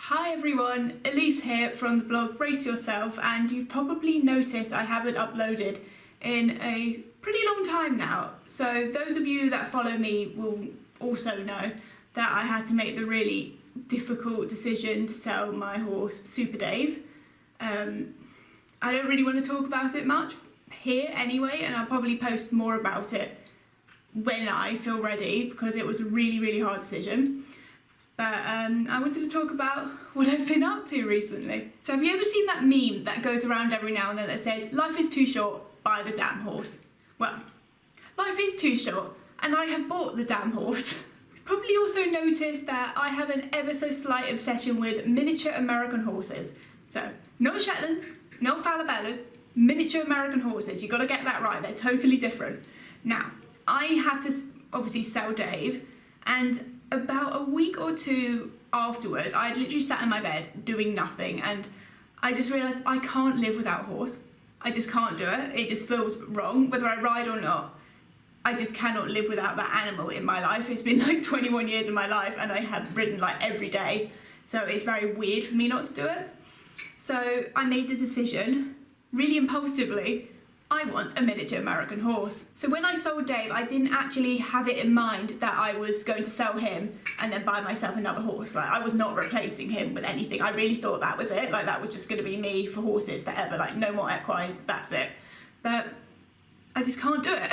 Hi everyone, Elise here from the blog Brace Yourself, and you've probably noticed I haven't uploaded in a pretty long time now. So those of you that follow me will also know that I had to make the really difficult decision to sell my horse Super Dave. I don't really want to talk about it much here anyway, and I'll probably post more about it when I feel ready, because it was a really hard decision. But I wanted to talk about what I've been up to recently. So have you ever seen that meme that goes around every now and then that says, "Life is too short, buy the damn horse"? Well, life is too short, and I have bought the damn horse. You've probably also noticed that I have an ever so slight obsession with miniature American horses. So, not Shetlands, not Falabellas, miniature American horses. You've got to get that right, they're totally different. Now, I had to obviously sell Dave, and about a week or two afterwards, I had literally sat in my bed doing nothing, and I just realised I can't live without a horse. I just can't do it. It just feels wrong, whether I ride or not. I just cannot live without that animal in my life. It's been like 21 years of my life, and I have ridden like every day, so it's very weird for me not to do it. So I made the decision, really impulsively, I want a miniature American horse. So when I sold Dave, I didn't actually have it in mind that I was going to sell him and then buy myself another horse. Like, I was not replacing him with anything. I really thought that was it. Like, that was just going to be me for horses forever. Like, no more equines, that's it. But I just can't do it.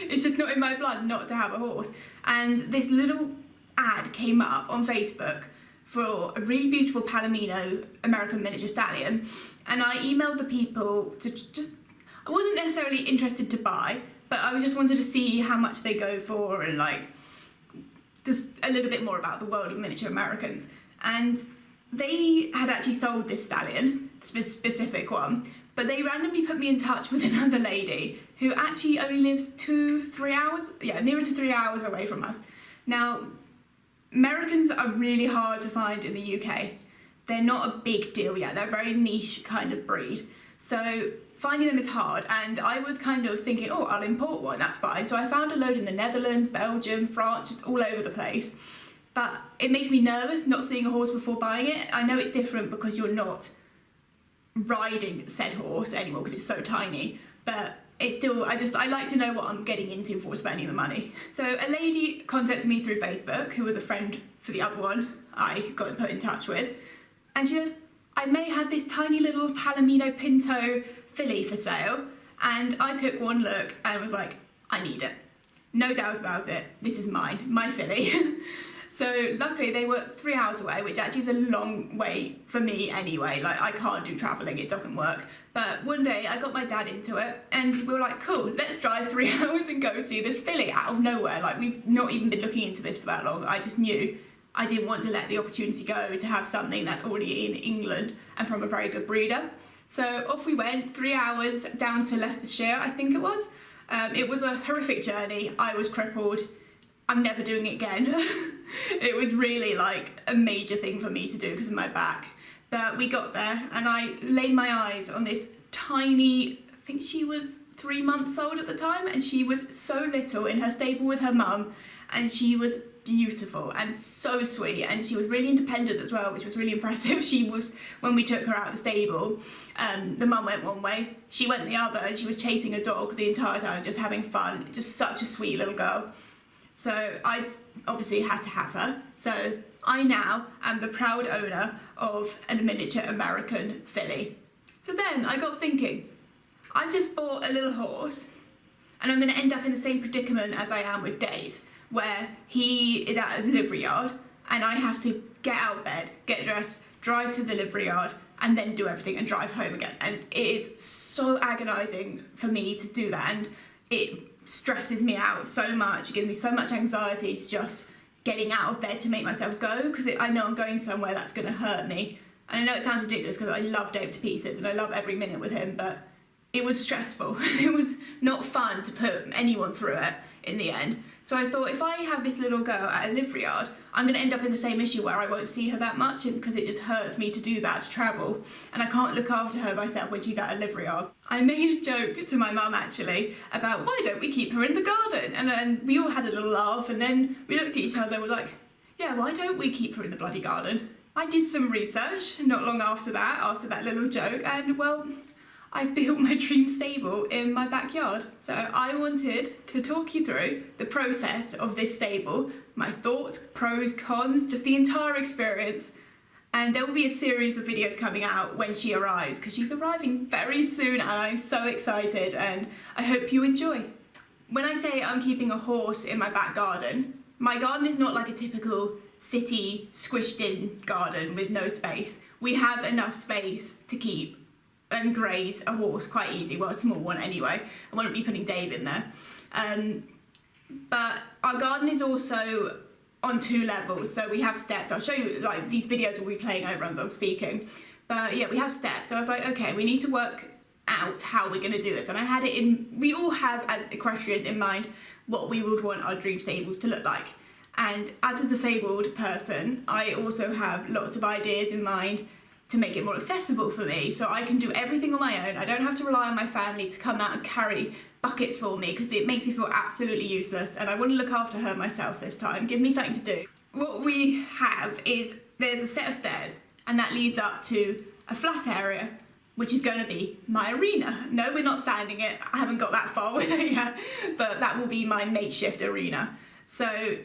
It's just not in my blood not to have a horse. And this little ad came up on Facebook for a really beautiful Palomino American miniature stallion. And I emailed the people to just, I wasn't necessarily interested to buy, but I just wanted to see how much they go for and like just a little bit more about the world of miniature Americans. And they had actually sold this stallion, specific one, but they randomly put me in touch with another lady who actually only lives 2-3 hours, nearer to 3 hours away from us. Now, Americans are really hard to find in the UK. They're not a big deal yet. They're a very niche kind of breed. So finding them is hard, and I was kind of thinking, oh, I'll import one, that's fine. So I found a load in the Netherlands, Belgium, France, just all over the place. But it makes me nervous not seeing a horse before buying it. I know it's different because you're not riding said horse anymore because it's so tiny, but it's still, I like to know what I'm getting into before spending the money. So a lady contacted me through Facebook, who was a friend for the other one I got put in touch with, and she said, I may have this tiny little Palomino Pinto filly for sale. And I took one look and was like, I need it. No doubt about it. This is mine, my filly. So luckily they were 3 hours away, which actually is a long way for me anyway. Like, I can't do travelling, it doesn't work. But one day I got my dad into it and we were like, cool, let's drive 3 hours and go see this filly out of nowhere. Like, we've not even been looking into this for that long. I just knew I didn't want to let the opportunity go to have something that's already in England and from a very good breeder. So off we went, 3 hours down to Leicestershire, I think it was. It was a horrific journey. I was crippled. I'm never doing it again. It was really like a major thing for me to do because of my back. But we got there and I laid my eyes on this tiny, I think she was 3 months old at the time, and she was so little in her stable with her mum, and she was beautiful and so sweet, and she was really independent as well, which was really impressive. She was, when we took her out of the stable, the mum went one way, she went the other, and she was chasing a dog the entire time, just having fun. Just such a sweet little girl. So I obviously had to have her. So I now am the proud owner of a miniature American filly. So then I got thinking, I've just bought a little horse, and I'm going to end up in the same predicament as I am with Dave, where he is at a livery yard and I have to get out of bed, get dressed, drive to the livery yard, and then do everything and drive home again. And it is so agonising for me to do that, and it stresses me out so much. It gives me so much anxiety to just getting out of bed to make myself go, because I know I'm going somewhere that's going to hurt me. And I know it sounds ridiculous because I love Dave to pieces and I love every minute with him, but it was stressful. It was not fun to put anyone through it in the end. So I thought, if I have this little girl at a livery yard, I'm going to end up in the same issue where I won't see her that much, and because it just hurts me to do that, to travel, and I can't look after her myself when she's at a livery yard. I made a joke to my mum actually about, why don't we keep her in the garden? And then we all had a little laugh, and then we looked at each other and were like, yeah, why don't we keep her in the bloody garden? I did some research not long after that little joke, and well, I've built my dream stable in my backyard. So I wanted to talk you through the process of this stable, my thoughts, pros, cons, just the entire experience. And there will be a series of videos coming out when she arrives, because she's arriving very soon and I'm so excited and I hope you enjoy. When I say I'm keeping a horse in my back garden, my garden is not like a typical city squished in garden with no space. We have enough space to keep and graze a horse quite easy, well, a small one anyway. I won't be putting Dave in there. But our garden is also on 2 levels, so we have steps. I'll show you, like, these videos will be playing over as I'm speaking. But yeah, we have steps. So I was like, okay, we need to work out how we're going to do this. And I had it in, we all have as equestrians in mind what we would want our dream stables to look like. And as a disabled person, I also have lots of ideas in mind to make it more accessible for me, so I can do everything on my own. I don't have to rely on my family to come out and carry buckets for me, because it makes me feel absolutely useless, and I want to look after her myself this time. Give me something to do. What we have is, there's a set of stairs, and that leads up to a flat area, which is going to be my arena. No, we're not sanding it. I haven't got that far with it yet, but that will be my makeshift arena. So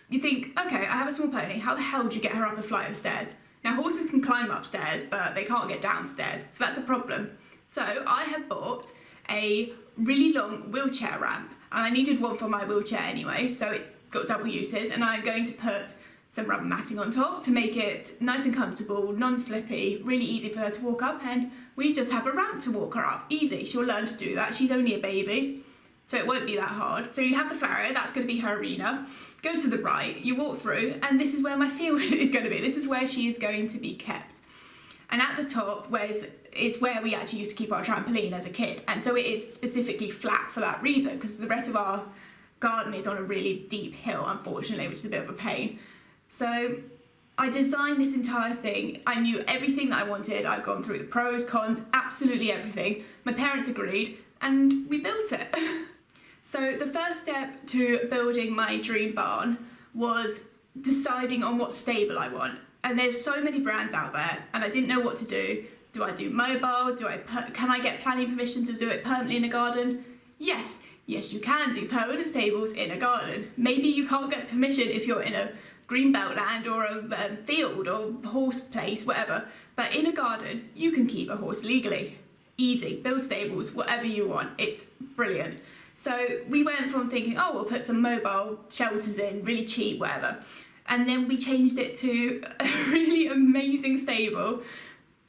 you think, okay, I have a small pony. How the hell do you get her up a flight of stairs? Now, horses can climb upstairs, but they can't get downstairs, so that's a problem. So I have bought a really long wheelchair ramp, and I needed one for my wheelchair anyway, so it's got double uses, and I'm going to put some rubber matting on top to make it nice and comfortable, non-slippy, really easy for her to walk up, and we just have a ramp to walk her up. Easy, she'll learn to do that. She's only a baby, so it won't be that hard. So you have the flat area, that's going to be her arena. Go to the right, you walk through, and this is where my field is going to be. This is where she is going to be kept. And at the top, is where we actually used to keep our trampoline as a kid. And so it is specifically flat for that reason, because the rest of our garden is on a really deep hill, unfortunately, which is a bit of a pain. So I designed this entire thing. I knew everything that I wanted. I've gone through the pros, cons, absolutely everything. My parents agreed, and we built it. So the first step to building my dream barn was deciding on what stable I want. And there's so many brands out there, and I didn't know what to do. Do I do mobile? Can I get planning permission to do it permanently in a garden? Yes, you can do permanent stables in a garden. Maybe you can't get permission if you're in a greenbelt land or a field or horse place, whatever. But in a garden, you can keep a horse legally. Easy, build stables, whatever you want. It's brilliant. So we went from thinking, oh, we'll put some mobile shelters in, really cheap, whatever. And then we changed it to a really amazing stable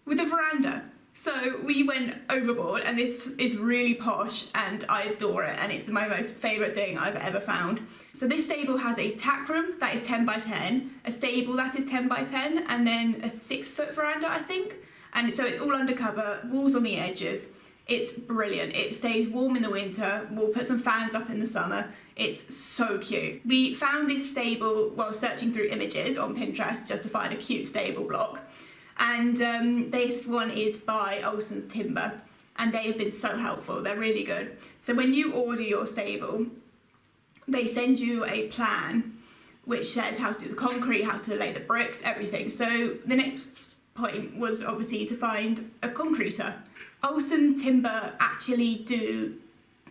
with a veranda. So we went overboard, and this is really posh and I adore it, and it's my most favourite thing I've ever found. So this stable has a tack room that is 10 by 10, a stable that is 10 by 10, and then a 6-foot veranda, I think. And so it's all undercover, walls on the edges. It's brilliant. It stays warm in the winter. We'll put some fans up in the summer. It's so cute. We found this stable while searching through images on Pinterest just to find a cute stable block. And this one is by Olsen's Timber, and they have been so helpful. They're really good. So when you order your stable, they send you a plan which says how to do the concrete, how to lay the bricks, everything. So the next point was obviously to find a concreter. Olsen Timber actually do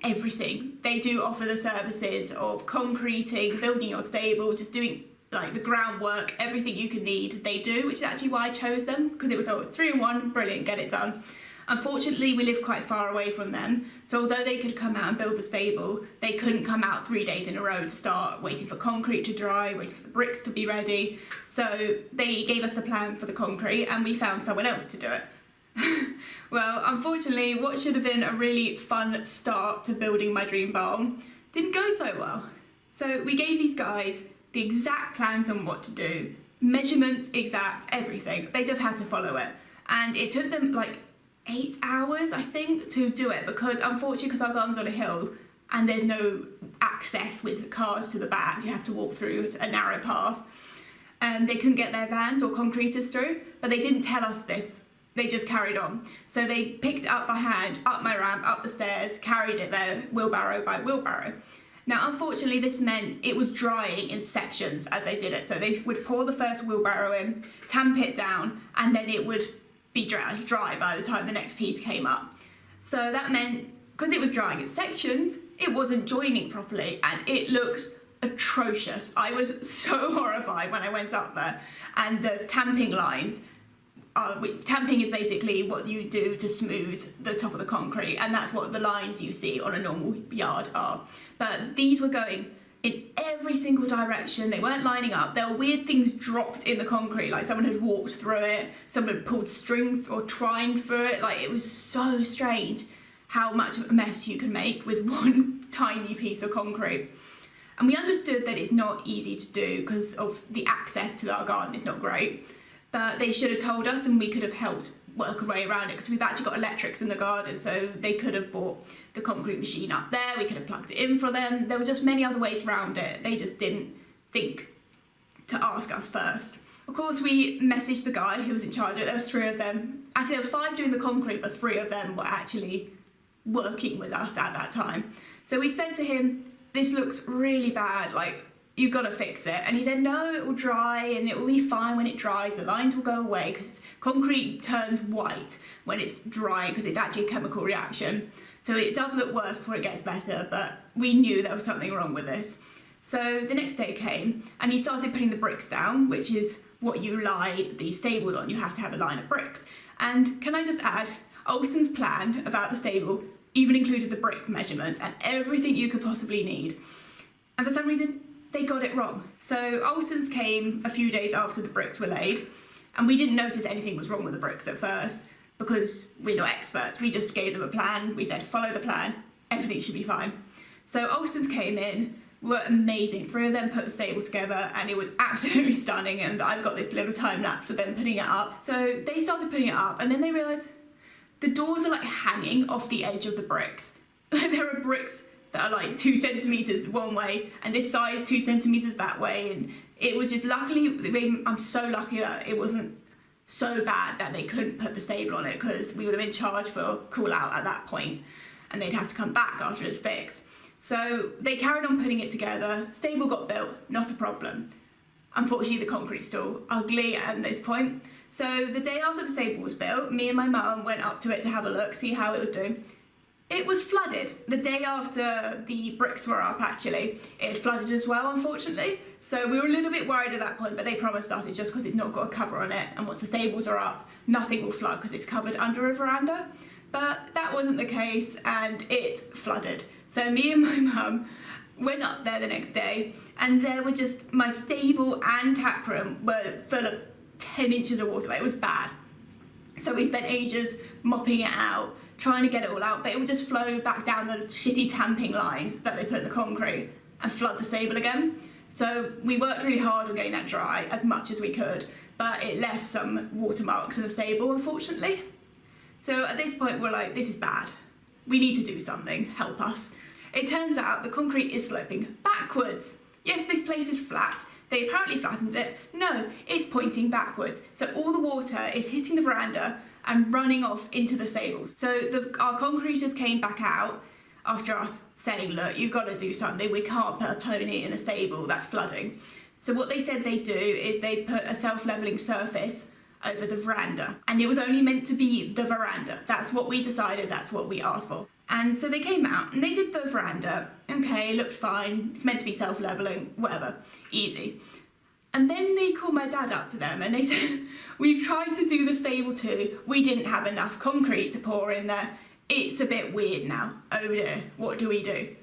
everything. They do offer the services of concreting, building your stable, just doing like the groundwork, everything you can need, they do, which is actually why I chose them, because it was 3-in-1, brilliant, get it done. Unfortunately, we live quite far away from them, so although they could come out and build the stable, they couldn't come out 3 days in a row to start waiting for concrete to dry, waiting for the bricks to be ready. So they gave us the plan for the concrete, and we found someone else to do it. Well, unfortunately, what should have been a really fun start to building my dream barn didn't go so well. So we gave these guys the exact plans on what to do, measurements exact, everything. They just had to follow it. And it took them like 8 hours, I think, to do it, because unfortunately, because our garden's on a hill and there's no access with cars to the back, you have to walk through a narrow path. They couldn't get their vans or concreters through, but they didn't tell us this. They just carried on. So they picked it up by hand, up my ramp, up the stairs, carried it there, wheelbarrow by wheelbarrow. Now, unfortunately, this meant it was drying in sections as they did it. So they would pour the first wheelbarrow in, tamp it down, and then it would be dry by the time the next piece came up. So that meant, because it was drying in sections, it wasn't joining properly, and it looks atrocious. I was so horrified when I went up there. And the tamping lines, tamping is basically what you do to smooth the top of the concrete, and that's what the lines you see on a normal yard are. But these were going in every single direction. They weren't lining up. There were weird things dropped in the concrete, like someone had walked through it, someone had pulled string or twine through it. Like, it was so strange how much of a mess you can make with one tiny piece of concrete. And we understood that it's not easy to do because of the access to our garden is not great. But they should have told us, and we could have helped work our way around it, because we've actually got electrics in the garden, so they could have bought the concrete machine up there, we could have plugged it in for them. There were just many other ways around it. They just didn't think to ask us first. Of course, we messaged the guy who was in charge of it. There was 3 of them. Actually, there was 5 doing the concrete, but 3 of them were actually working with us at that time. So we said to him, this looks really bad, like, you've got to fix it. And he said, no, it will dry and it will be fine when it dries. The lines will go away, because concrete turns white when it's drying, because it's actually a chemical reaction. So it does look worse before it gets better, but we knew there was something wrong with this. So the next day came and he started putting the bricks down, which is what you lie the stables on. You have to have a line of bricks. And can I just add, Olsen's plan about the stable even included the brick measurements and everything you could possibly need. And for some reason, they got it wrong. So Olsen's came a few days after the bricks were laid, and we didn't notice anything was wrong with the bricks at first, because we're not experts. We just gave them a plan. We said, follow the plan, everything should be fine. So Olsen's came in, were amazing. 3 of them put the stable together, and it was absolutely stunning, and I've got this little time lapse of them putting it up. So they started putting it up, and then they realised the doors are like hanging off the edge of the bricks. There are bricks that are like 2 centimetres one way, and this size 2 centimetres that way, and it was just luckily, I'm so lucky that it wasn't so bad that they couldn't put the stable on it, because we would have been charged for call out at that point, and they'd have to come back after it's fixed. So they carried on putting it together, stable got built, not a problem. Unfortunately, the concrete's still ugly at this point. So the day after the stable was built, me and my mum went up to it to have a look, see how it was doing. It was flooded. The day after the bricks were up, actually, it had flooded as well, unfortunately. So we were a little bit worried at that point, but they promised us it's just because it's not got a cover on it, and once the stables are up, nothing will flood because it's covered under a veranda. But that wasn't the case, and it flooded. So me and my mum went up there the next day, and there were just, my stable and tack room were full of 10 inches of water. Like, it was bad. So we spent ages mopping it out, trying to get it all out, but it would just flow back down the shitty tamping lines that they put in the concrete and flood the stable again. So we worked really hard on getting that dry as much as we could, but it left some watermarks in the stable, unfortunately. So at this point, we're like, this is bad. We need to do something, help us. It turns out the concrete is sloping backwards. Yes, this place is flat. They apparently flattened it. No, it's pointing backwards. So all the water is hitting the veranda and running off into the stables. So our concreters came back out after us saying, look, you've got to do something. We can't put a pony in a stable that's flooding. So what they said they'd do is they'd put a self-levelling surface over the veranda. And it was only meant to be the veranda. That's what we decided, that's what we asked for. And so they came out and they did the veranda. Okay, looked fine. It's meant to be self-levelling, whatever, easy. And then they called my dad up to them and they said, we've tried to do the stable too. We didn't have enough concrete to pour in there. It's a bit weird now. Oh dear, what do we do?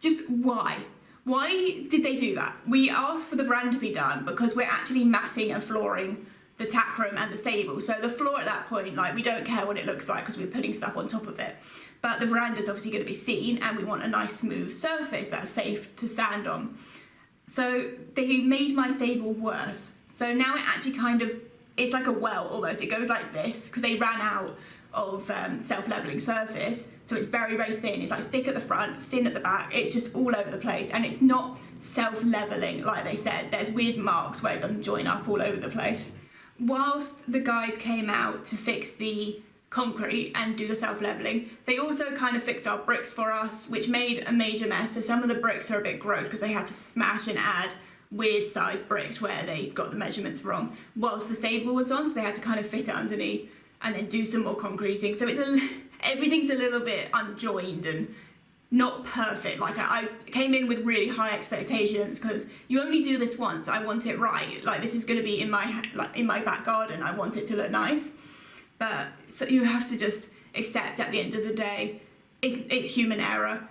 Just why? Why did they do that? We asked for the veranda to be done because we're actually matting and flooring the tack room and the stable. So the floor at that point, like, we don't care what it looks like because we're putting stuff on top of it. But the veranda's obviously going to be seen and we want a nice smooth surface that's safe to stand on. So they made my stable worse. So now it actually kind of, it's like a well almost. It goes like this because they ran out of self-levelling surface. So it's very, very thin. It's like thick at the front, thin at the back. It's just all over the place. And it's not self-levelling like they said. There's weird marks where it doesn't join up all over the place. Whilst the guys came out to fix the concrete and do the self-leveling. They also kind of fixed our bricks for us, which made a major mess. So some of the bricks are a bit gross because they had to smash and add weird sized bricks where they got the measurements wrong whilst the stable was on, so they had to kind of fit it underneath and then do some more concreting. So everything's a little bit unjoined and not perfect. Like I came in with really high expectations because you only do this once. I want it right. Like this is going to be in my back garden. I want it to look nice. But so you have to just accept at the end of the day, it's human error.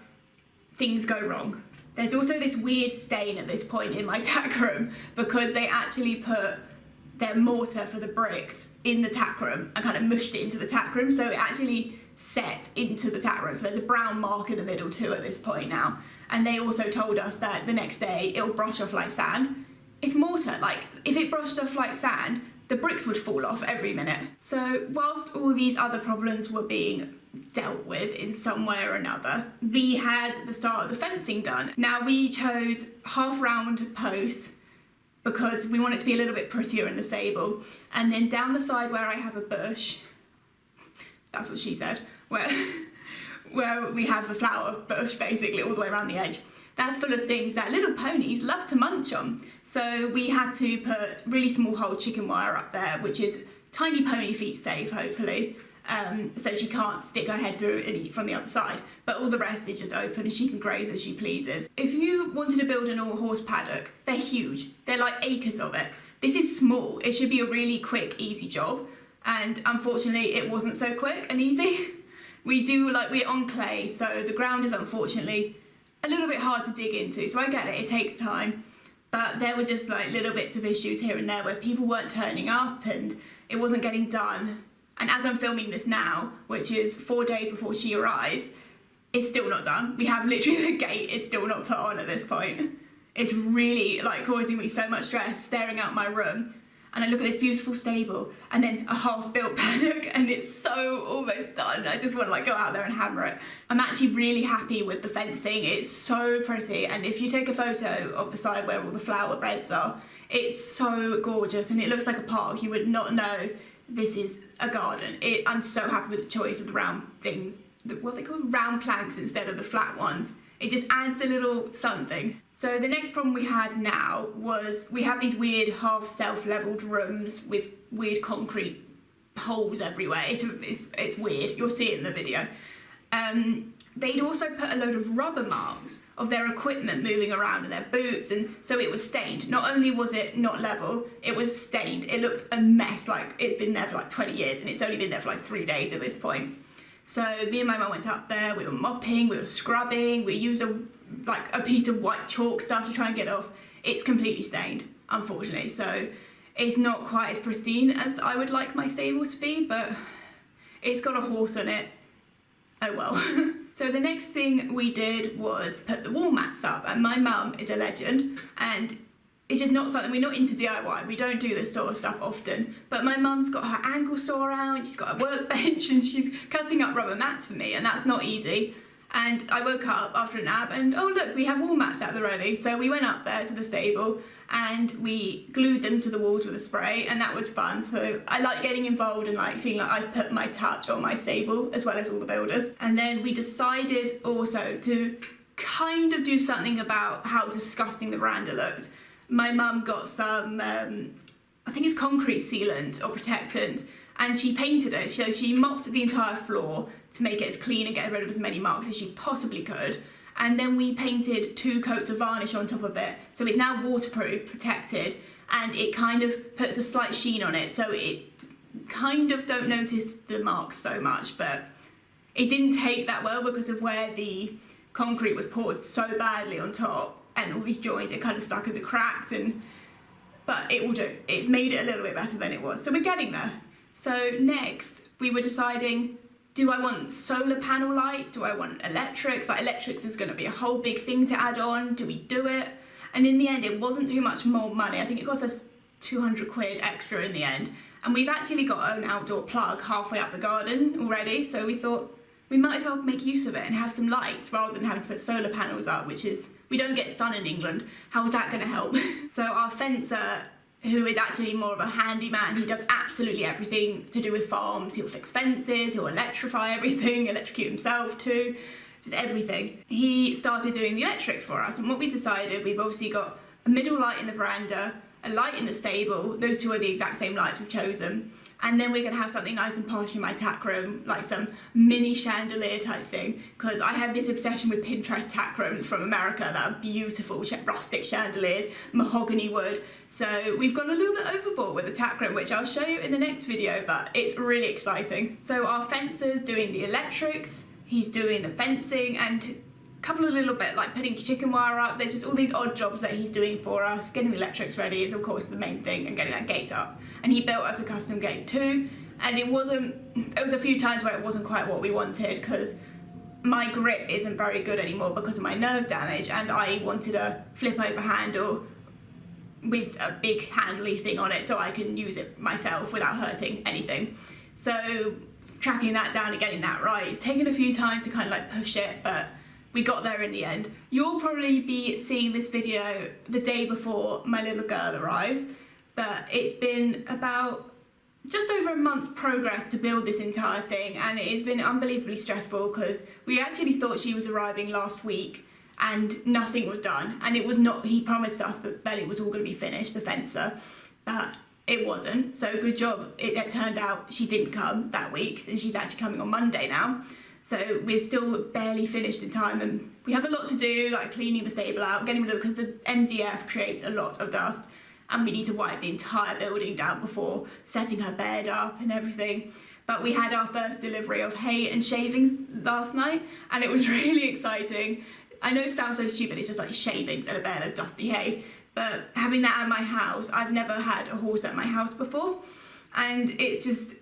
Things go wrong. There's also this weird stain at this point in my tack room because they actually put their mortar for the bricks in the tack room and kind of mushed it into the tack room, so it actually set into the tack room. So there's a brown mark in the middle too at this point now. And they also told us that the next day it'll brush off like sand. It's mortar. Like if it brushed off like sand, the bricks would fall off every minute. So whilst all these other problems were being dealt with in some way or another, we had the start of the fencing done. Now we chose half round posts because we want it to be a little bit prettier in the stable, and then down the side where I have a bush, that's what she said, where we have a flower bush basically all the way around the edge, that's full of things that little ponies love to munch on. So we had to put really small hole chicken wire up there, which is tiny pony feet safe, hopefully, so she can't stick her head through and eat from the other side. But all the rest is just open and she can graze as she pleases. If you wanted to build an all-horse paddock, they're huge. They're like acres of it. This is small. It should be a really quick, easy job. And unfortunately, it wasn't so quick and easy. We're on clay, so the ground is unfortunately a little bit hard to dig into. So I get it takes time. But there were just like little bits of issues here and there where people weren't turning up and it wasn't getting done. And as I'm filming this now, which is 4 days before she arrives, it's still not done. We have literally the gate is still not put on at this point. It's really like causing me so much stress staring out my room. And I look at this beautiful stable and then a half-built paddock and it's so almost done. I just want to like go out there and hammer it. I'm actually really happy with the fencing. It's so pretty. And if you take a photo of the side where all the flower beds are, it's so gorgeous and it looks like a park. You would not know this is a garden. I'm so happy with the choice of the round things, what they call round planks instead of the flat ones. It just adds a little something. So the next problem we had now was we have these weird half self-leveled rooms with weird concrete holes everywhere. It's weird. You'll see it in the video. They'd also put a load of rubber marks of their equipment moving around in their boots, and so it was stained. Not only was it not level, it was stained. It looked a mess, like it's been there for like 20 years and it's only been there for like 3 days at this point. So me and my mum went up there, we were mopping, we were scrubbing, we used a piece of white chalk stuff to try and get it off. It's completely stained, unfortunately, so it's not quite as pristine as I would like my stable to be, but it's got a horse on it. Oh well. So the next thing we did was put the wall mats up, and my mum is a legend, and it's just not something, we're not into DIY, we don't do this sort of stuff often, but my mum's got her angle saw out and she's got a workbench and she's cutting up rubber mats for me, and that's not easy. And I woke up after a nap and oh look, we have wall mats at the ready. So we went up there to the stable and we glued them to the walls with a spray, and that was fun. So I like getting involved and like feeling like I've put my touch on my stable as well as all the builders. And then we decided also to kind of do something about how disgusting the veranda looked. My mum got some, I think it's concrete sealant or protectant, and she painted it. So she mopped the entire floor to make it as clean and get rid of as many marks as she possibly could. And then we painted 2 coats of varnish on top of it. So it's now waterproof, protected, and it kind of puts a slight sheen on it. So it kind of don't notice the marks so much, but it didn't take that well because of where the concrete was poured so badly on top and all these joints, it kind of stuck in the cracks, but it will do. It's made it a little bit better than it was. So we're getting there. So next we were deciding, do I want solar panel lights? Do I want electrics? Like electrics is going to be a whole big thing to add on. Do we do it? And in the end, it wasn't too much more money. I think it cost us 200 quid extra in the end. And we've actually got our own outdoor plug halfway up the garden already. So we thought we might as well make use of it and have some lights rather than having to put solar panels up, which is, we don't get sun in England. How is that going to help? So our fencer who is actually more of a handyman. He does absolutely everything to do with farms. He'll fix fences, he'll electrify everything, electrocute himself too, just everything. He started doing the electrics for us, and what we decided, we've obviously got a middle light in the veranda, a light in the stable, those two are the exact same lights we've chosen, and then we're going to have something nice and posh in my tack room, like some mini chandelier type thing, because I have this obsession with Pinterest tack rooms from America that are beautiful, rustic chandeliers, mahogany wood. So we've gone a little bit overboard with the tack room, which I'll show you in the next video, but it's really exciting. So our fencer's doing the electrics, he's doing the fencing, and a couple of little bit like putting chicken wire up. There's just all these odd jobs that he's doing for us. Getting the electrics ready is of course the main thing, and getting that gate up. And he built us a custom gate too, and there was a few times where it wasn't quite what we wanted, because my grip isn't very good anymore because of my nerve damage, and I wanted a flip over handle with a big handly thing on it so I can use it myself without hurting anything. So tracking that down and getting that right, it's taken a few times to kind of like push it, but we got there in the end. You'll probably be seeing this video the day before my little girl arrives, but it's been about just over a month's progress to build this entire thing, and it has been unbelievably stressful because we actually thought she was arriving last week and nothing was done, and it was not. He promised us that it was all going to be finished, the fencer, but it wasn't. So good job. It turned out she didn't come that week, and she's actually coming on Monday now. So we're still barely finished in time, and we have a lot to do, like cleaning the stable out, getting rid of, because the MDF creates a lot of dust, and we need to wipe the entire building down before setting her bed up and everything. But we had our first delivery of hay and shavings last night, and it was really exciting. I know it sounds so stupid, it's just like shavings and a bale of dusty hay, but having that at my house, I've never had a horse at my house before, and it's just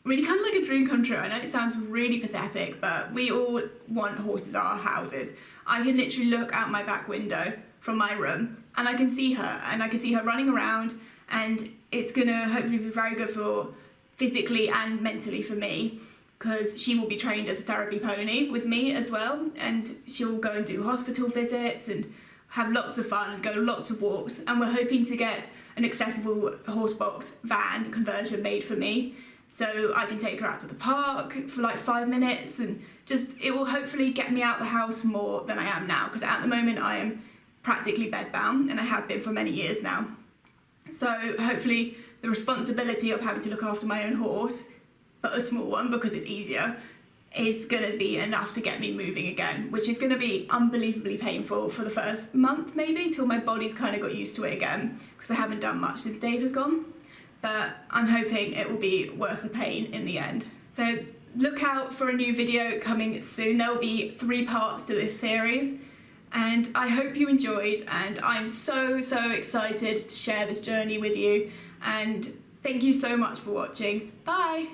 really kind of like a dream come true. I know it sounds really pathetic, but we all want horses at our houses. I can literally look out my back window from my room and I can see her, and I can see her running around, and it's gonna hopefully be very good for physically and mentally for me, because she will be trained as a therapy pony with me as well, and she'll go and do hospital visits and have lots of fun, go lots of walks, and we're hoping to get an accessible horse box van conversion made for me, so I can take her out to the park for like 5 minutes, and just, it will hopefully get me out the house more than I am now, because at the moment I am practically bedbound, and I have been for many years now. So hopefully the responsibility of having to look after my own horse, but a small one because it's easier, is going to be enough to get me moving again, which is going to be unbelievably painful for the first month maybe, till my body's kind of got used to it again, because I haven't done much since Dave has gone. But I'm hoping it will be worth the pain in the end. So look out for a new video coming soon. There will be 3 parts to this series, and I hope you enjoyed, and I'm so excited to share this journey with you, and thank you so much for watching. Bye!